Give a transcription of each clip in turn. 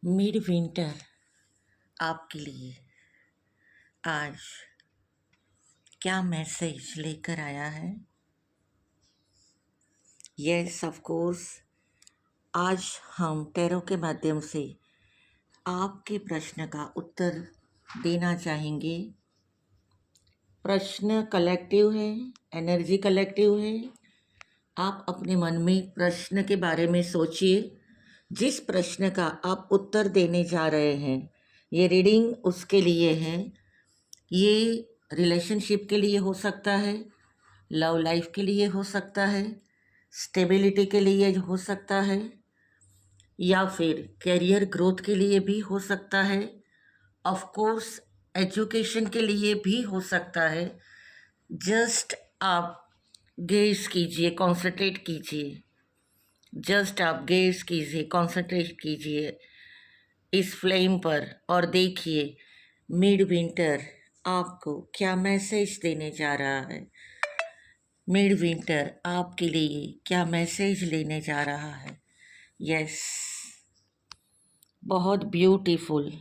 Mid winter आपके लिए आज क्या मैसेज लेकर आया है? यस ऑफ कोर्स, आज हम टैरो के माध्यम से आपके प्रश्न का उत्तर देना चाहेंगे। प्रश्न कलेक्टिव है, एनर्जी कलेक्टिव है। आप अपने मन में प्रश्न के बारे में सोचिए। जिस प्रश्न का आप उत्तर देने जा रहे हैं, ये रीडिंग उसके लिए है। ये रिलेशनशिप के लिए हो सकता है, लव लाइफ के लिए हो सकता है, स्टेबिलिटी के लिए हो सकता है, या फिर कैरियर ग्रोथ के लिए भी हो सकता है, ऑफ कोर्स एजुकेशन के लिए भी हो सकता है। जस्ट आप गेज कीजिए, कॉन्सेंट्रेट कीजिए। जस्ट आप गेज कीजिए, कॉन्सेंट्रेट कीजिए इस फ्लेम पर और देखिए मिड विंटर आपको क्या मैसेज देने जा रहा है। मिड विंटर आपके लिए क्या मैसेज लेने जा रहा है। यस, बहुत ब्यूटीफुल,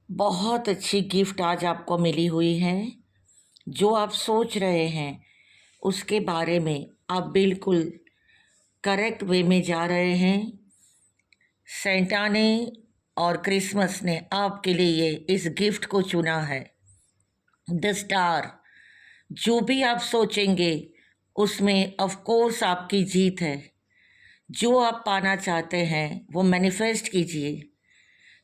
बहुत अच्छी गिफ्ट आज आपको मिली हुई है। जो आप सोच रहे हैं उसके बारे में आप बिल्कुल करेक्ट वे में जा रहे हैं। सेंटा ने और क्रिसमस ने आपके लिए इस गिफ्ट को चुना है। The star. जो भी आप सोचेंगे उसमें ऑफ कोर्स आपकी जीत है। जो आप पाना चाहते हैं वो मैनिफेस्ट कीजिए।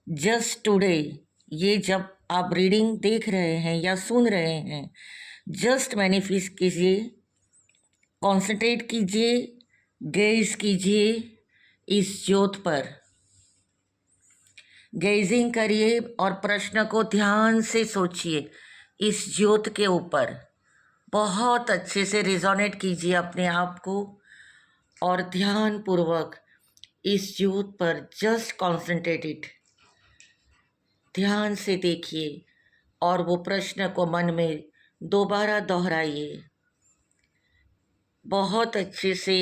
जस्ट टुडे, ये जब आप रीडिंग देख रहे हैं या सुन रहे हैं, जस्ट मैनिफेस्ट कीजिए, कॉन्सेंट्रेट कीजिए, गेज कीजिए इस ज्योत पर। गेजिंग करिए और प्रश्न को ध्यान से सोचिए इस ज्योत के ऊपर। बहुत अच्छे से रिजोनेट कीजिए अपने आप को और ध्यानपूर्वक इस ज्योत पर जस्ट कॉन्सेंट्रेटेड ध्यान से देखिए और वो प्रश्न को मन में दोबारा दोहराइए। बहुत अच्छे से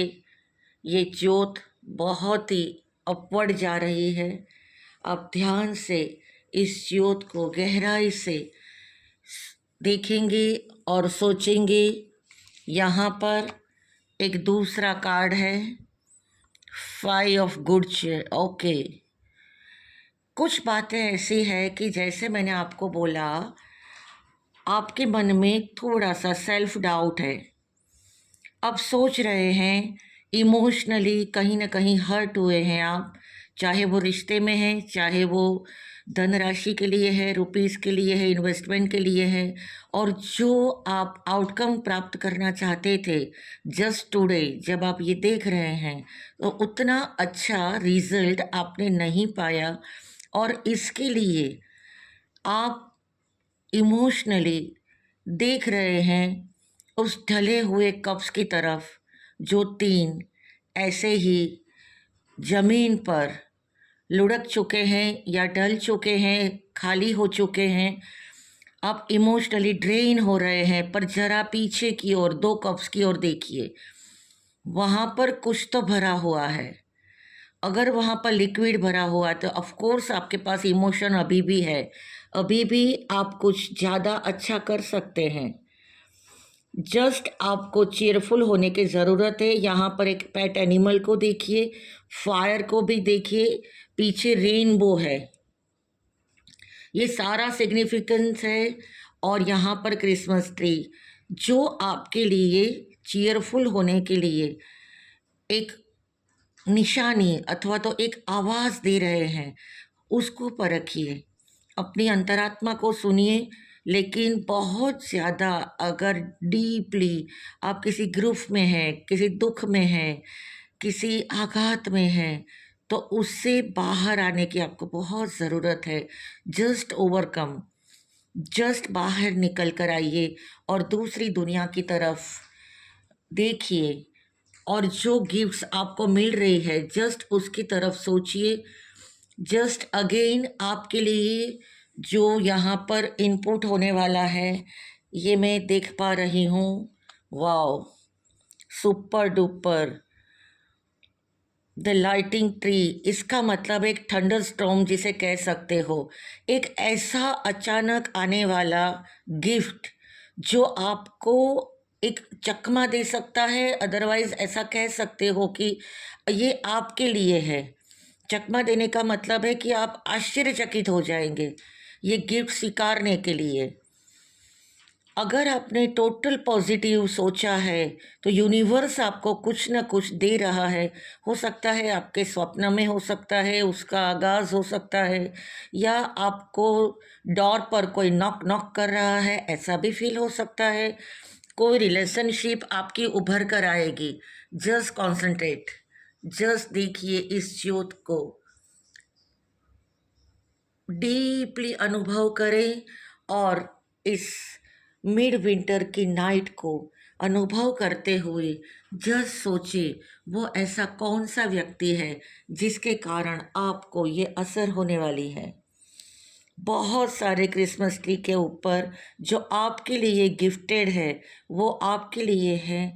ये ज्योत बहुत ही अपवर्ड जा रही है। आप ध्यान से इस ज्योत को गहराई से देखेंगे और सोचेंगे। यहाँ पर एक दूसरा कार्ड है, 5 ऑफ गुड चेयर। ओके, कुछ बातें ऐसी है कि जैसे मैंने आपको बोला, आपके मन में थोड़ा सा सेल्फ डाउट है। आप सोच रहे हैं, इमोशनली कहीं ना कहीं हर्ट हुए हैं आप, चाहे वो रिश्ते में है, चाहे वो धनराशि के लिए है, रुपीस के लिए है, इन्वेस्टमेंट के लिए है। और जो आप आउटकम प्राप्त करना चाहते थे, जस्ट टुडे जब आप ये देख रहे हैं तो उतना अच्छा रिजल्ट आपने नहीं पाया। और इसके लिए आप इमोशनली देख रहे हैं उस ढले हुए कप्स की तरफ, जो 3 ऐसे ही जमीन पर लुढ़क चुके हैं या ढल चुके हैं, खाली हो चुके हैं। आप इमोशनली ड्रेन हो रहे हैं, पर जरा पीछे की ओर 2 कप्स की ओर देखिए, वहाँ पर कुछ तो भरा हुआ है। अगर वहाँ पर लिक्विड भरा हुआ है तो ऑफ कोर्स आपके पास इमोशन अभी भी है, अभी भी आप कुछ ज़्यादा अच्छा कर सकते हैं। जस्ट आपको चेयरफुल होने की ज़रूरत है। यहाँ पर एक पेट एनिमल को देखिए, फायर को भी देखिए, पीछे रेनबो है, ये सारा सिग्निफिकेंस है। और यहाँ पर क्रिसमस ट्री, जो आपके लिए चेयरफुल होने के लिए एक निशानी अथवा तो एक आवाज़ दे रहे हैं, उसको परखिए, अपनी अंतरात्मा को सुनिए। लेकिन बहुत ज़्यादा अगर डीपली आप किसी ग्रुप में हैं, किसी दुख में हैं, किसी आघात में हैं, तो उससे बाहर आने की आपको बहुत ज़रूरत है। जस्ट ओवरकम, जस्ट बाहर निकल कर आइए और दूसरी दुनिया की तरफ देखिए और जो गिफ्ट्स आपको मिल रही है जस्ट उसकी तरफ सोचिए। जस्ट अगेन आपके लिए जो यहाँ पर इनपुट होने वाला है, ये मैं देख पा रही हूँ। Wow, super duper, the lighting tree, इसका मतलब एक थंडर स्टॉर्म जिसे कह सकते हो, एक ऐसा अचानक आने वाला गिफ्ट जो आपको एक चकमा दे सकता है। अदरवाइज ऐसा कह सकते हो कि ये आपके लिए है। चकमा देने का मतलब है कि आप आश्चर्यचकित हो जाएंगे ये गिफ्ट स्वीकारने के लिए। अगर आपने टोटल पॉजिटिव सोचा है तो यूनिवर्स आपको कुछ ना कुछ दे रहा है। हो सकता है आपके स्वप्न में, हो सकता है उसका आगाज़ हो सकता है, या आपको डोर पर कोई नॉक नॉक कर रहा है, ऐसा भी फील हो सकता है। कोई रिलेशनशिप आपकी उभर कर आएगी। जस्ट कॉन्सेंट्रेट, जस्ट देखिए इस ज्योत को, डीपली अनुभव करें और इस मिड विंटर की नाइट को अनुभव करते हुए जस्ट सोचिए वो ऐसा कौन सा व्यक्ति है जिसके कारण आपको ये असर होने वाली है। बहुत सारे क्रिसमस ट्री के ऊपर जो आपके लिए गिफ्टेड है वो आपके लिए है।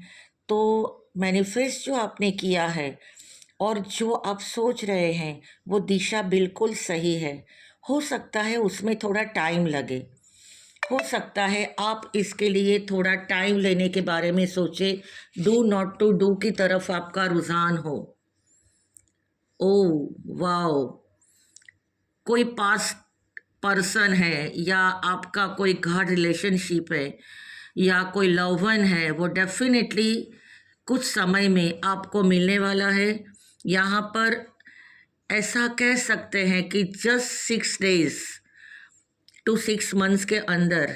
तो मैनिफेस्ट जो आपने किया है और जो आप सोच रहे हैं वो दिशा बिल्कुल सही है। हो सकता है उसमें थोड़ा टाइम लगे, हो सकता है आप इसके लिए थोड़ा टाइम लेने के बारे में सोचे, डू नॉट टू डू की तरफ आपका रुझान हो। ओ वाओ, कोई पास्ट पर्सन है या आपका कोई गाढ़ रिलेशनशिप है या कोई लव वन है, वो डेफिनेटली कुछ समय में आपको मिलने वाला है। यहाँ पर ऐसा कह सकते हैं कि जस्ट 6 days to 6 months के अंदर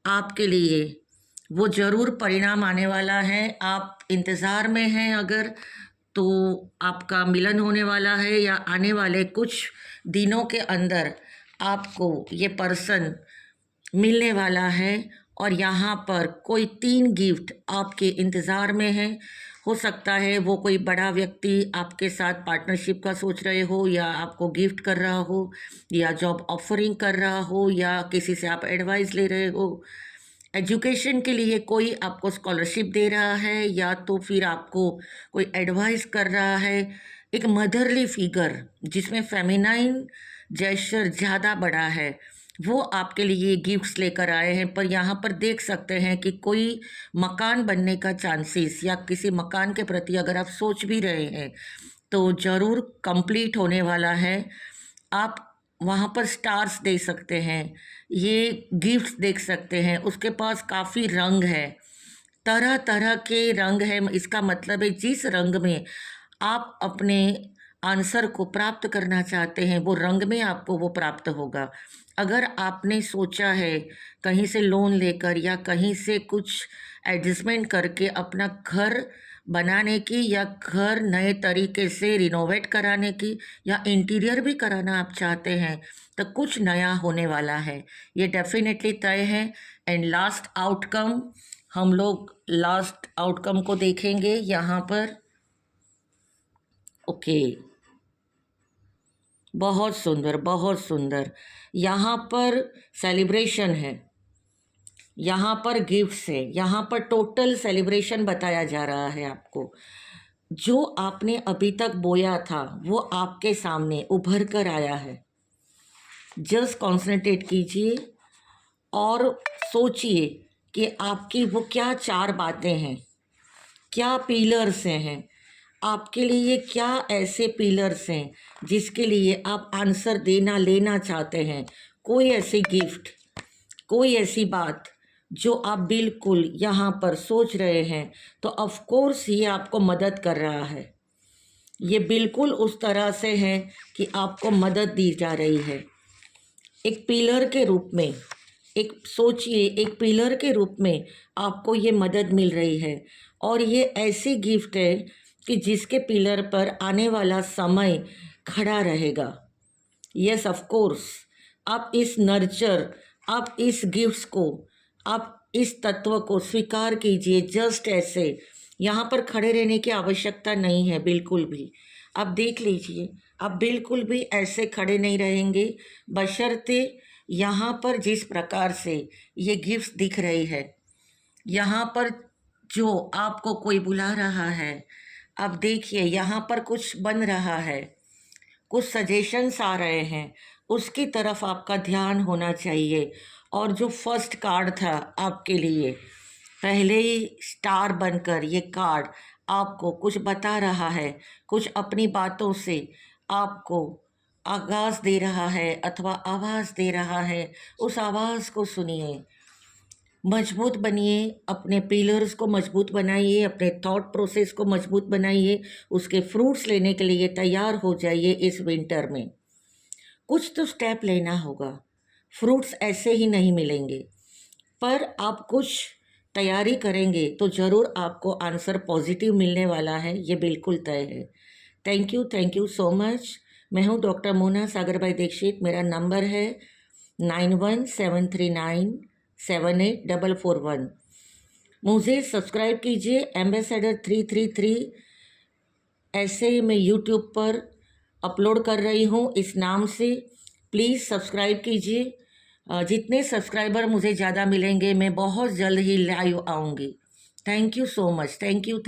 आपके लिए वो ज़रूर परिणाम आने वाला है। आप इंतज़ार में हैं अगर, तो आपका मिलन होने वाला है या आने वाले कुछ दिनों के अंदर आपको ये पर्सन मिलने वाला है। और यहाँ पर कोई 3 गिफ्ट आपके इंतज़ार में है। हो सकता है वो कोई बड़ा व्यक्ति आपके साथ पार्टनरशिप का सोच रहे हो, या आपको गिफ्ट कर रहा हो, या जॉब ऑफरिंग कर रहा हो, या किसी से आप एडवाइस ले रहे हो। एजुकेशन के लिए कोई आपको स्कॉलरशिप दे रहा है, या तो फिर आपको कोई एडवाइस कर रहा है। एक मदरली फिगर जिसमें फेमिनाइन जेस्चर ज़्यादा बड़ा है, वो आपके लिए गिफ्ट्स लेकर आए हैं। पर यहाँ पर देख सकते हैं कि कोई मकान बनने का चांसेस, या किसी मकान के प्रति अगर आप सोच भी रहे हैं तो ज़रूर कंप्लीट होने वाला है। आप वहाँ पर स्टार्स दे सकते हैं, ये गिफ्ट्स देख सकते हैं। उसके पास काफ़ी रंग है, तरह तरह के रंग हैं। इसका मतलब है जिस रंग में आप अपने आंसर को प्राप्त करना चाहते हैं वो रंग में आपको वो प्राप्त होगा। अगर आपने सोचा है कहीं से लोन लेकर या कहीं से कुछ एडजस्टमेंट करके अपना घर बनाने की, या घर नए तरीके से रिनोवेट कराने की, या इंटीरियर भी कराना आप चाहते हैं, तो कुछ नया होने वाला है, ये डेफिनेटली तय है। एंड लास्ट आउटकम, हम लोग लास्ट आउटकम को देखेंगे यहाँ पर। ओके, बहुत सुंदर, बहुत सुंदर। यहाँ पर सेलिब्रेशन है, यहाँ पर गिफ्ट्स है, यहाँ पर टोटल सेलिब्रेशन बताया जा रहा है आपको। जो आपने अभी तक बोया था वो आपके सामने उभर कर आया है। जस्ट कॉन्सेंट्रेट कीजिए और सोचिए कि आपकी वो क्या 4 बातें हैं, क्या पिलर्स हैं आपके लिए, क्या ऐसे पिलर्स हैं जिसके लिए आप आंसर देना लेना चाहते हैं। कोई ऐसी गिफ्ट, कोई ऐसी बात जो आप बिल्कुल यहाँ पर सोच रहे हैं, तो ऑफ कोर्स ये आपको मदद कर रहा है। ये बिल्कुल उस तरह से है कि आपको मदद दी जा रही है एक पिलर के रूप में। एक सोचिए, एक पिलर के रूप में आपको ये मदद मिल रही है। और ये ऐसी गिफ्ट है कि जिसके पिलर पर आने वाला समय खड़ा रहेगा। यस ऑफ कोर्स, आप इस नर्चर, आप इस गिफ्ट्स को, आप इस तत्व को स्वीकार कीजिए। जस्ट ऐसे यहाँ पर खड़े रहने की आवश्यकता नहीं है बिल्कुल भी। आप देख लीजिए, आप बिल्कुल भी ऐसे खड़े नहीं रहेंगे, बशर्ते यहाँ पर जिस प्रकार से ये गिफ्ट्स दिख रही है, यहाँ पर जो आपको कोई बुला रहा है, अब देखिए यहाँ पर कुछ बन रहा है, कुछ सजेशंस आ रहे हैं, उसकी तरफ आपका ध्यान होना चाहिए। और जो फर्स्ट कार्ड था आपके लिए, पहले ही स्टार बनकर ये कार्ड आपको कुछ बता रहा है, कुछ अपनी बातों से आपको आगाज़ दे रहा है अथवा आवाज़ दे रहा है। उस आवाज़ को सुनिए, मजबूत बनिए, अपने पिलर्स को मजबूत बनाइए, अपने थॉट प्रोसेस को मजबूत बनाइए, उसके फ्रूट्स लेने के लिए तैयार हो जाइए। इस विंटर में कुछ तो स्टेप लेना होगा, फ्रूट्स ऐसे ही नहीं मिलेंगे, पर आप कुछ तैयारी करेंगे तो ज़रूर आपको आंसर पॉजिटिव मिलने वाला है, ये बिल्कुल तय है। Thank you so much. मैं हूँ डॉक्टर मोना सागर भाई दीक्षित। मेरा नंबर है 9173978441। मुझे सब्सक्राइब कीजिए, एम्बेसडर 333 ऐसे ही मैं यूट्यूब पर अपलोड कर रही हूँ इस नाम से। प्लीज़ सब्सक्राइब कीजिए। जितने सब्सक्राइबर मुझे ज़्यादा मिलेंगे, मैं बहुत जल्द ही लाइव आऊँगी। Thank you so much. Thank you.